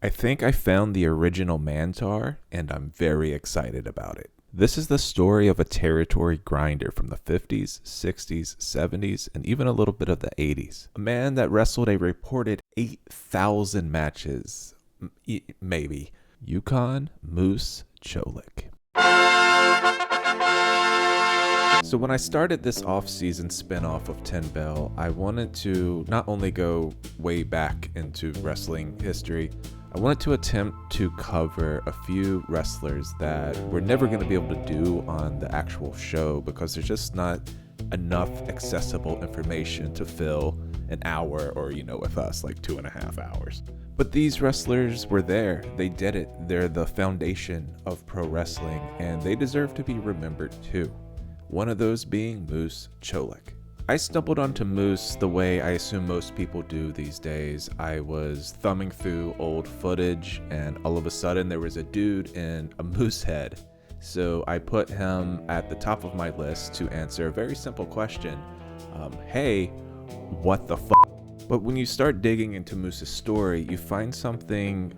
I think I found the original Mantar, and I'm very excited about it. This is the story of a territory grinder from the 50s, 60s, 70s, and even a little bit of the 80s. A man that wrestled a reported 8,000 matches, maybe. Yukon Moose Cholak. So when I started this off-season spin-off of 10 Bell, I wanted to not only go way back into wrestling history, I wanted to attempt to cover a few wrestlers that we're never going to be able to do on the actual show because there's just not enough accessible information to fill an hour or, with us, like 2.5 hours. But these wrestlers were there. They did it. They're the foundation of pro wrestling, and they deserve to be remembered too. One of those being Moose Cholak. I stumbled onto Moose the way I assume most people do these days. I was thumbing through old footage, and all of a sudden there was a dude in a moose head. So I put him at the top of my list to answer a very simple question. Hey, what the f***? But when you start digging into Moose's story, you find something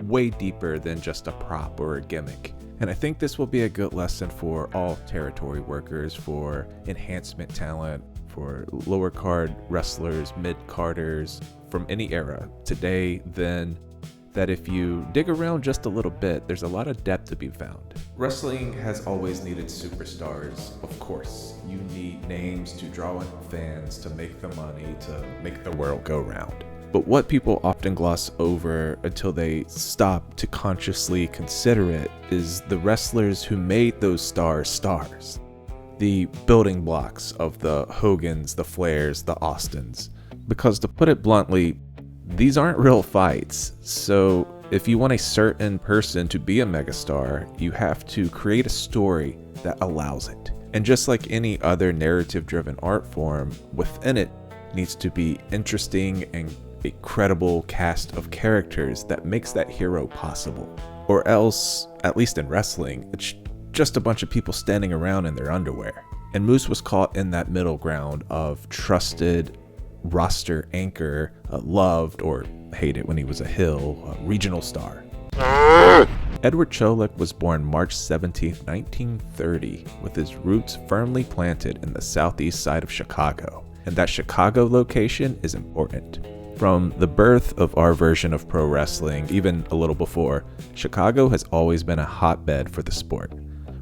way deeper than just a prop or a gimmick. And I think this will be a good lesson for all territory workers, for enhancement talent, for lower card wrestlers, mid-carders from any era, today, then, that if you dig around just a little bit, there's a lot of depth to be found. Wrestling has always needed superstars, of course. You need names to draw in fans, to make the money, to make the world go round. But what people often gloss over until they stop to consciously consider it is the wrestlers who made those stars stars. The building blocks of the Hogans, the Flairs, the Austins. Because to put it bluntly, these aren't real fights. So if you want a certain person to be a megastar, you have to create a story that allows it. And just like any other narrative-driven art form, within it needs to be interesting and a credible cast of characters that makes that hero possible. Or else, at least in wrestling, it's just a bunch of people standing around in their underwear. And Moose was caught in that middle ground of trusted roster anchor, loved or hated when he was a heel, a regional star. Edward Cholak was born March 17, 1930, with his roots firmly planted in the southeast side of Chicago. And that Chicago location is important. From the birth of our version of pro wrestling, even a little before, Chicago has always been a hotbed for the sport.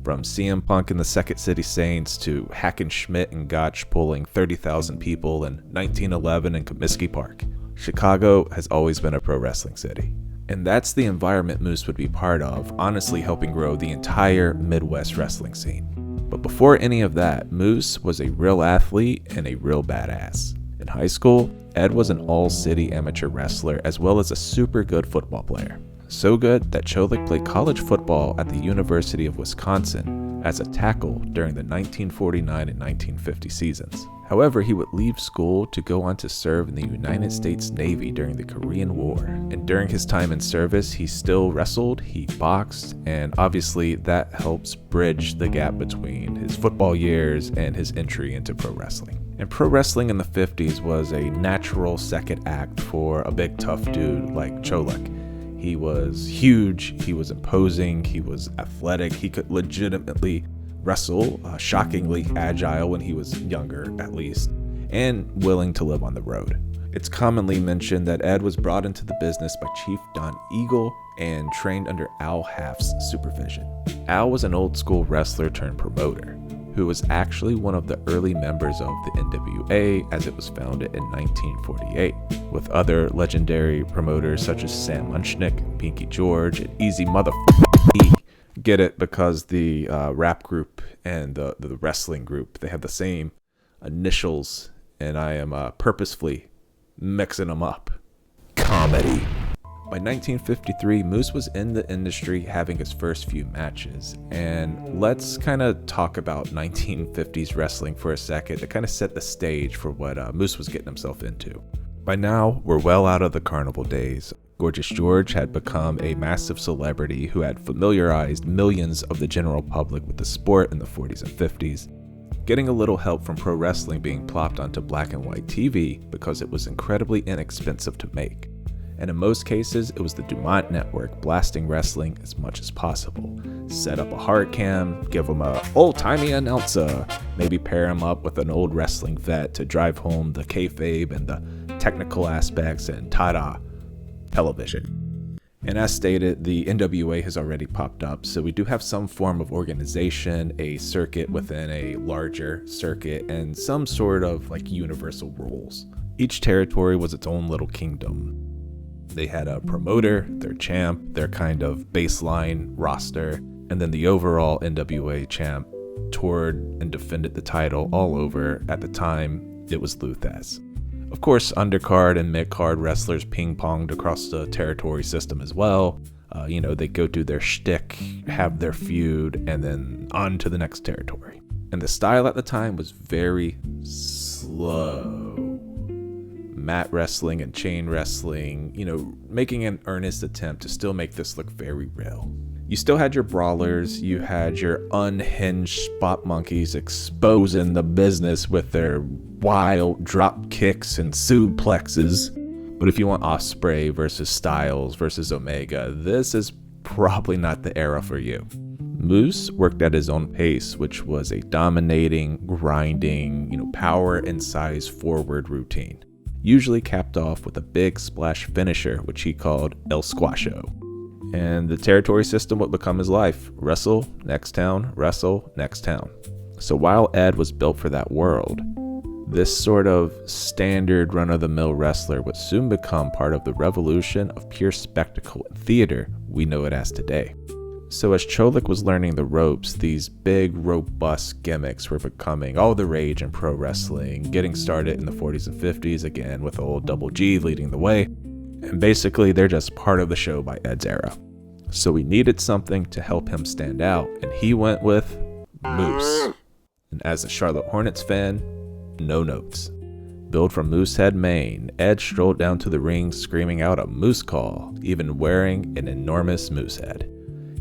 From CM Punk and the Second City Saints to Hackenschmidt and Gotch pulling 30,000 people in 1911 in Comiskey Park, Chicago has always been a pro wrestling city. And that's the environment Moose would be part of, honestly helping grow the entire Midwest wrestling scene. But before any of that, Moose was a real athlete and a real badass. In high school, Ed was an all-city amateur wrestler as well as a super good football player. So good that Cholak played college football at the University of Wisconsin as a tackle during the 1949 and 1950 seasons. However, he would leave school to go on to serve in the United States Navy during the Korean War. And during his time in service, he still wrestled, he boxed, and obviously that helps bridge the gap between his football years and his entry into pro wrestling. And pro wrestling in the 50s was a natural second act for a big tough dude like Cholak. He was huge, he was imposing, he was athletic, he could legitimately wrestle, shockingly agile when he was younger at least, and willing to live on the road. It's commonly mentioned that Ed was brought into the business by Chief Don Eagle and trained under Al Half's supervision. Al was an old school wrestler turned promoter, who was actually one of the early members of the NWA as it was founded in 1948, with other legendary promoters such as Sam Munchnick, Pinky George, and Easy E. Get it because the rap group and the wrestling group, they have the same initials, and I am purposefully mixing them up. Comedy. By 1953, Moose was in the industry having his first few matches, and let's kind of talk about 1950s wrestling for a second to kind of set the stage for what Moose was getting himself into. By now, we're well out of the carnival days. Gorgeous George had become a massive celebrity who had familiarized millions of the general public with the sport in the 40s and 50s, getting a little help from pro wrestling being plopped onto black and white TV because it was incredibly inexpensive to make. And in most cases, it was the Dumont network blasting wrestling as much as possible. Set up a hard cam, give them a old-timey announcer, maybe pair him up with an old wrestling vet to drive home the kayfabe and the technical aspects, and ta-da, television. And as stated, the NWA has already popped up, so we do have some form of organization, a circuit within a larger circuit, and some sort of like universal rules. Each territory was its own little kingdom. They had a promoter, their champ, their kind of baseline roster, and then the overall NWA champ toured and defended the title all over. At the time, it was Lou Thesz. Of course, undercard and mid-card wrestlers ping-ponged across the territory system as well. They go do their shtick, have their feud, and then on to the next territory. And the style at the time was very slow. Mat wrestling and chain wrestling, making an earnest attempt to still make this look very real. You still had your brawlers, you had your unhinged spot monkeys exposing the business with their wild drop kicks and suplexes. But if you want Ospreay versus Styles versus Omega, this is probably not the era for you. Moose worked at his own pace, which was a dominating, grinding, power and size forward routine. Usually capped off with a big splash finisher, which he called El Squasho. And the territory system would become his life. Wrestle, next town, wrestle, next town. So while Ed was built for that world, this sort of standard run-of-the-mill wrestler would soon become part of the revolution of pure spectacle and theater we know it as today. So as Cholak was learning the ropes, these big, robust gimmicks were becoming all the rage in pro wrestling, getting started in the 40s and 50s, again with old Double G leading the way. And basically, they're just part of the show by Ed's era. So we needed something to help him stand out, and he went with Moose. And as a Charlotte Hornets fan, no notes. Billed from Moosehead, Maine, Ed strolled down to the ring screaming out a moose call, even wearing an enormous moose head.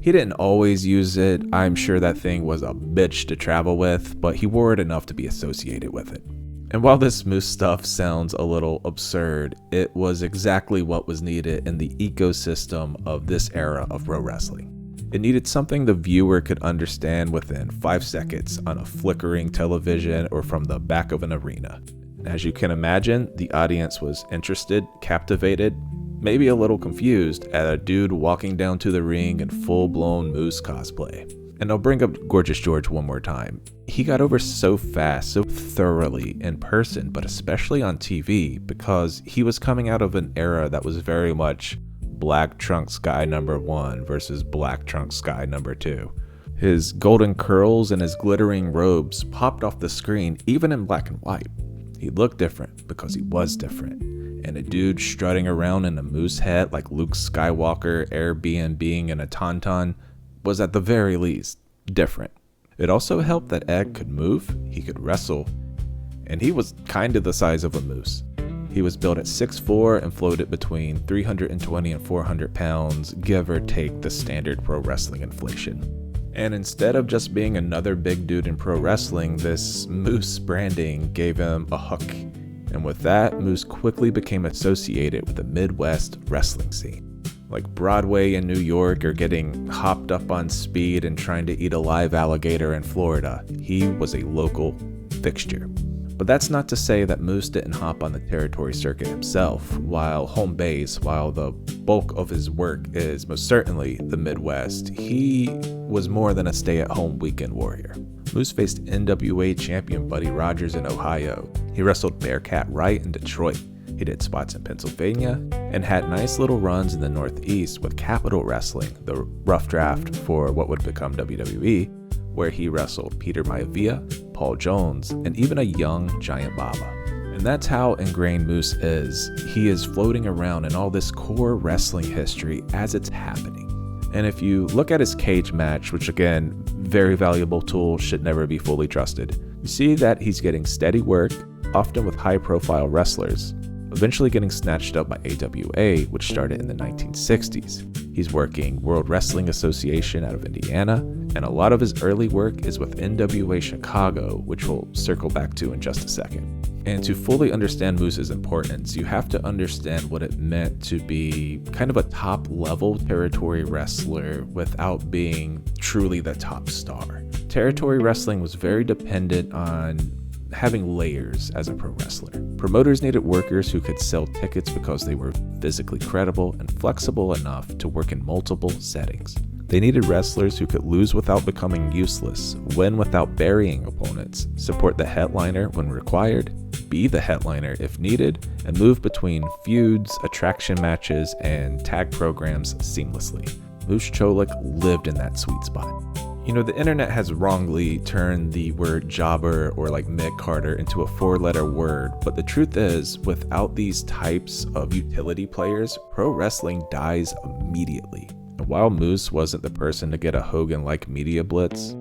He didn't always use it. I'm sure that thing was a bitch to travel with, but he wore it enough to be associated with it. And while this moose stuff sounds a little absurd, it was exactly what was needed in the ecosystem of this era of pro wrestling. It needed something the viewer could understand within 5 seconds on a flickering television or from the back of an arena. And as you can imagine, the audience was interested, captivated, maybe a little confused at a dude walking down to the ring in full-blown moose cosplay. And I'll bring up Gorgeous George one more time. He got over so fast, so thoroughly in person, but especially on TV, because he was coming out of an era that was very much Black Trunks guy number 1 versus Black Trunks guy number 2. His golden curls and his glittering robes popped off the screen even in black and white. He looked different because he was different. And a dude strutting around in a moose head like Luke Skywalker Airbnb-ing in a tauntaun was at the very least different. It also helped that Ed could move, he could wrestle, and he was kind of the size of a moose. He was built at 6'4" and floated between 320 and 400 pounds, give or take the standard pro wrestling inflation. And instead of just being another big dude in pro wrestling, this Moose branding gave him a hook. And with that, Moose quickly became associated with the Midwest wrestling scene. Like Broadway in New York or getting hopped up on speed and trying to eat a live alligator in Florida, he was a local fixture. But that's not to say that Moose didn't hop on the territory circuit himself. While home base, while the bulk of his work is most certainly the Midwest, he was more than a stay-at-home weekend warrior. Moose faced NWA champion Buddy Rogers in Ohio. He wrestled Bearcat Wright in Detroit. He did spots in Pennsylvania and had nice little runs in the Northeast with Capital Wrestling, the rough draft for what would become WWE, where he wrestled Peter Maivia, Paul Jones, and even a young Giant Baba. And that's how ingrained Moose is. He is floating around in all this core wrestling history as it's happening. And if you look at his cage match, which again, very valuable tool, should never be fully trusted, you see that he's getting steady work, often with high-profile wrestlers, eventually getting snatched up by AWA, which started in the 1960s. He's working World Wrestling Association out of Indiana, and a lot of his early work is with IWA Chicago, which we'll circle back to in just a second. And to fully understand Moose's importance, you have to understand what it meant to be kind of a top-level territory wrestler without being truly the top star. Territory wrestling was very dependent on having layers as a pro wrestler. Promoters needed workers who could sell tickets because they were physically credible and flexible enough to work in multiple settings. They needed wrestlers who could lose without becoming useless, win without burying opponents, support the headliner when required, be the headliner if needed, and move between feuds, attraction matches, and tag programs seamlessly. Moose Cholak lived in that sweet spot. You know, the internet has wrongly turned the word jobber or like mid-carder into a 4-letter word, but the truth is, without these types of utility players, pro wrestling dies immediately. And while Moose wasn't the person to get a Hogan-like media blitz,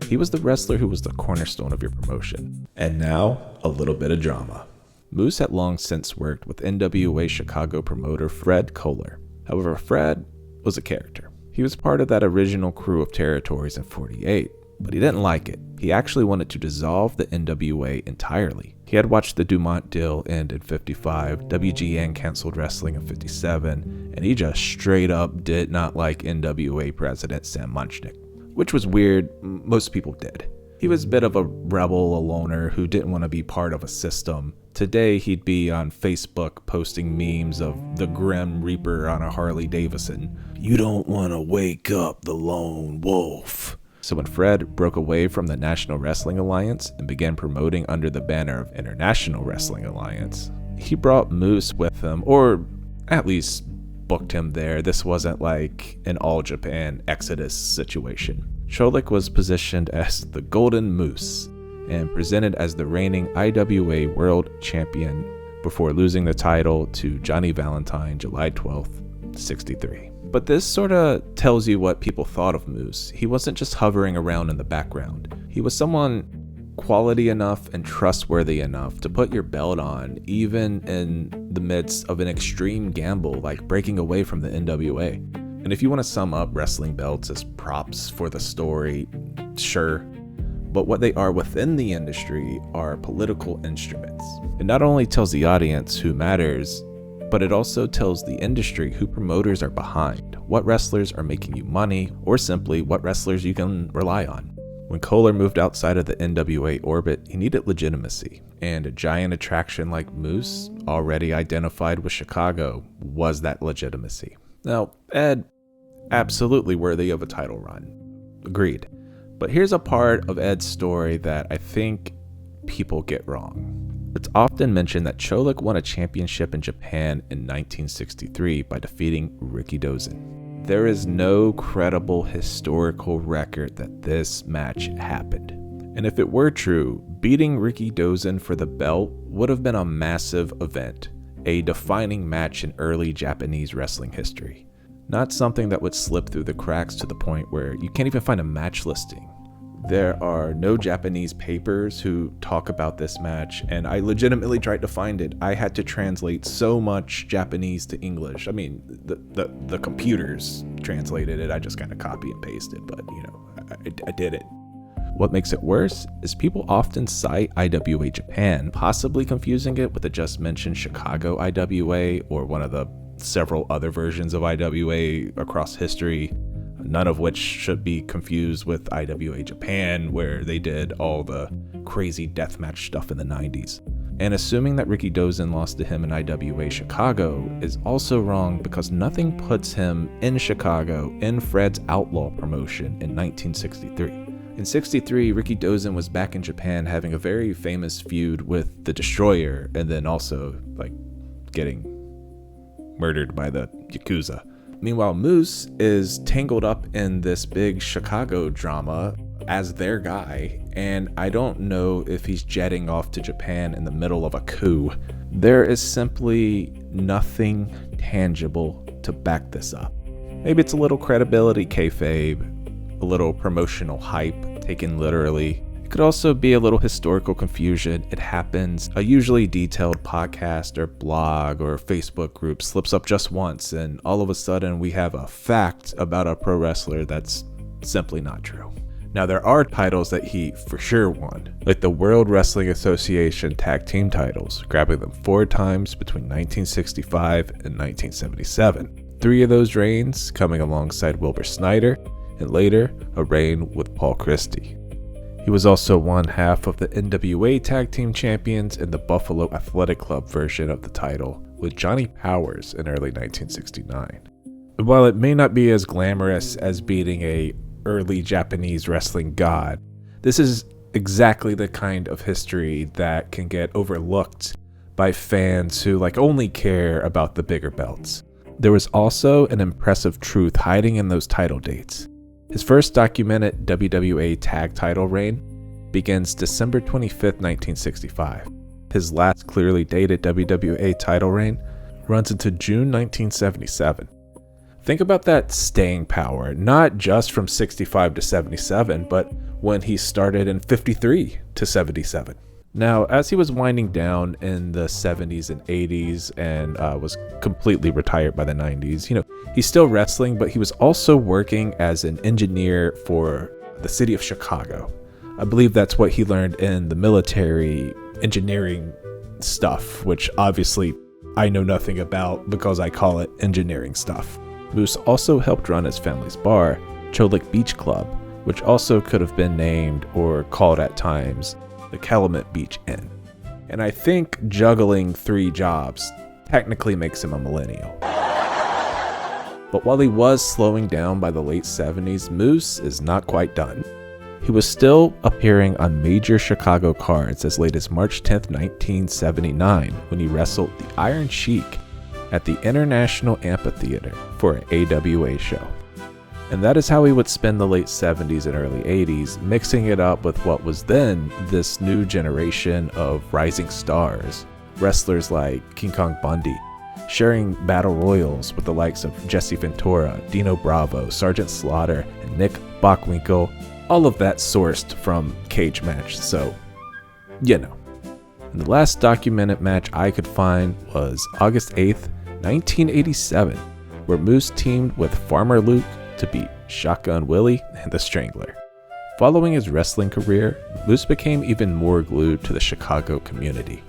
he was the wrestler who was the cornerstone of your promotion. And now, a little bit of drama. Moose had long since worked with IWA Chicago promoter Fred Kohler. However, Fred was a character. He was part of that original crew of territories in '48, but he didn't like it. He actually wanted to dissolve the NWA entirely. He had watched the Dumont deal end in '55, WGN canceled wrestling in '57, and he just straight up did not like NWA president Sam Munchnick, which was weird. Most people did. He was a bit of a rebel, a loner who didn't want to be part of a system. Today, he'd be on Facebook posting memes of the Grim Reaper on a Harley Davidson. You don't want to wake up the lone wolf. So when Fred broke away from the National Wrestling Alliance and began promoting under the banner of International Wrestling Alliance, he brought Moose with him, or at least booked him there. This wasn't like an All Japan Exodus situation. Cholak was positioned as the Golden Moose and presented as the reigning IWA World Champion before losing the title to Johnny Valentine July 12th, '63. But this sort of tells you what people thought of Moose. He wasn't just hovering around in the background. He was someone quality enough and trustworthy enough to put your belt on, even in the midst of an extreme gamble like breaking away from the NWA. And if you want to sum up wrestling belts as props for the story, sure. But what they are within the industry are political instruments. It not only tells the audience who matters, but it also tells the industry who promoters are behind, what wrestlers are making you money, or simply what wrestlers you can rely on. When Kohler moved outside of the NWA orbit, he needed legitimacy, and a giant attraction like Moose, already identified with Chicago, was that legitimacy. Now, Ed, absolutely worthy of a title run. Agreed. But here's a part of Ed's story that I think people get wrong. It's often mentioned that Cholak won a championship in Japan in 1963 by defeating Ricky Dozen. There is no credible historical record that this match happened. And if it were true, beating Ricky Dozen for the belt would have been a massive event, a defining match in early Japanese wrestling history. Not something that would slip through the cracks to the point where you can't even find a match listing. There are no Japanese papers who talk about this match, and I legitimately tried to find it. I had to translate so much Japanese to English. I mean, the computers translated it. I just kind of copy and pasted, but you know, I did it. What makes it worse is people often cite IWA Japan, possibly confusing it with the just mentioned Chicago IWA or one of the several other versions of IWA across history, none of which should be confused with IWA Japan, where they did all the crazy deathmatch stuff in the 90s. And assuming that Ricky Dozen lost to him in IWA Chicago is also wrong, because nothing puts him in Chicago in Fred's Outlaw promotion in 1963. In '63, Ricky Dozen was back in Japan having a very famous feud with the Destroyer, and then also like getting murdered by the Yakuza. Meanwhile, Moose is tangled up in this big Chicago drama as their guy, and I don't know if he's jetting off to Japan in the middle of a coup. There is simply nothing tangible to back this up. Maybe it's a little credibility kayfabe, a little promotional hype taken literally. It could also be a little historical confusion. It happens. A usually detailed podcast or blog or Facebook group slips up just once, and all of a sudden we have a fact about a pro wrestler that's simply not true. Now, there are titles that he for sure won, like the World Wrestling Association tag team titles, grabbing them 4 times between 1965 and 1977. 3 of those reigns coming alongside Wilbur Snyder, and later a reign with Paul Christie. He was also one half of the NWA Tag Team Champions in the Buffalo Athletic Club version of the title with Johnny Powers in early 1969. While it may not be as glamorous as beating a early Japanese wrestling god, this is exactly the kind of history that can get overlooked by fans who only care about the bigger belts. There was also an impressive truth hiding in those title dates. His first documented WWA tag title reign begins December 25th, 1965. His last clearly dated WWA title reign runs into June 1977. Think about that staying power, not just from 65 to 77, but when he started in 53 to 77. Now, as he was winding down in the 70s and 80s and was completely retired by the 90s, he's still wrestling, but he was also working as an engineer for the city of Chicago. I believe that's what he learned in the military engineering stuff, which obviously I know nothing about because I call it engineering stuff. Moose also helped run his family's bar, Cholak Beach Club, which also could have been named or called at times the Calumet Beach Inn. And I think juggling 3 jobs technically makes him a millennial. But while he was slowing down by the late 70s, Moose is not quite done. He was still appearing on major Chicago cards as late as March 10th, 1979, when he wrestled the Iron Sheik at the International Amphitheater for an AWA show. And that is how he would spend the late 70s and early 80s, mixing it up with what was then this new generation of rising stars, wrestlers like King Kong Bundy, sharing battle royals with the likes of Jesse Ventura, Dino Bravo, Sergeant Slaughter, and Nick Bockwinkel, all of that sourced from Cage Match, so, And the last documented match I could find was August 8th, 1987, where Moose teamed with Farmer Luke to beat Shotgun Willie and the Strangler. Following his wrestling career, Moose became even more glued to the Chicago community.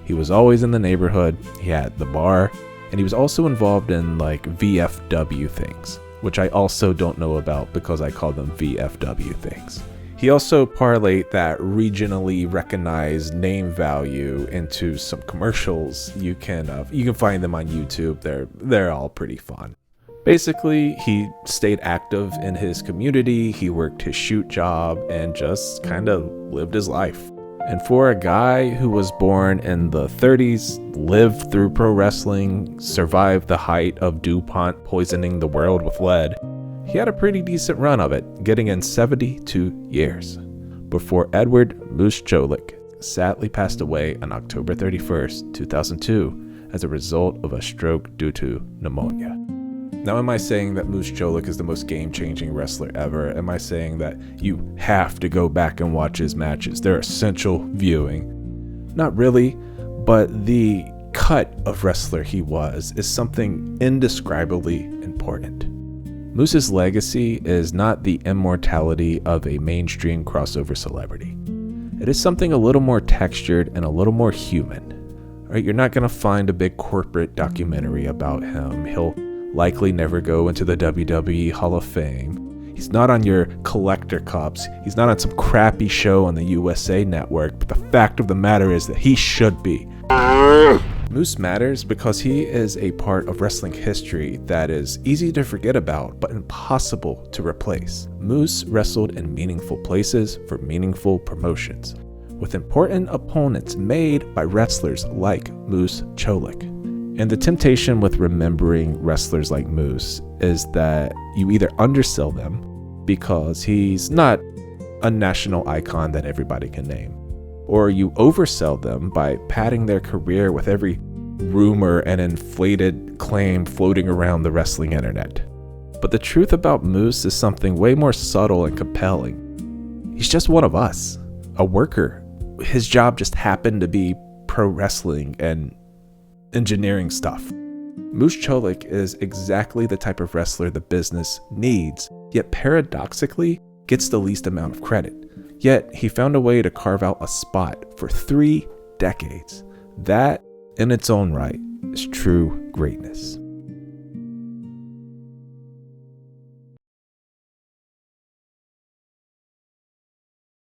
He was always in the neighborhood, he had the bar, and he was also involved in VFW things, which I also don't know about because I call them VFW things. He also parlayed that regionally recognized name value into some commercials. You can find them on YouTube. They're all pretty fun. Basically, he stayed active in his community, he worked his shoot job, and just kind of lived his life. And for a guy who was born in the 30s, lived through pro wrestling, survived the height of DuPont poisoning the world with lead, he had a pretty decent run of it, getting in 72 years, before Edward Moose Cholak sadly passed away on October 31st, 2002, as a result of a stroke due to pneumonia. Now, am I saying that Moose Cholak is the most game-changing wrestler ever? Am I saying that you have to go back and watch his matches? They're essential viewing. Not really, but the cut of wrestler he was is something indescribably important. Moose's legacy is not the immortality of a mainstream crossover celebrity. It is something a little more textured and a little more human. Right? You're not going to find a big corporate documentary about him. He'll likely never go into the WWE Hall of Fame. He's not on your collector cups. He's not on some crappy show on the USA Network, but the fact of the matter is that he should be. Moose matters because he is a part of wrestling history that is easy to forget about, but impossible to replace. Moose wrestled in meaningful places for meaningful promotions, with important opponents made by wrestlers like Moose Cholak. And the temptation with remembering wrestlers like Moose is that you either undersell them because he's not a national icon that everybody can name, or you oversell them by padding their career with every rumor and inflated claim floating around the wrestling internet. But the truth about Moose is something way more subtle and compelling. He's just one of us, a worker. His job just happened to be pro wrestling and engineering stuff. Moose Cholak is exactly the type of wrestler the business needs, yet paradoxically, gets the least amount of credit. Yet, he found a way to carve out a spot for 3 decades. That, in its own right, is true greatness.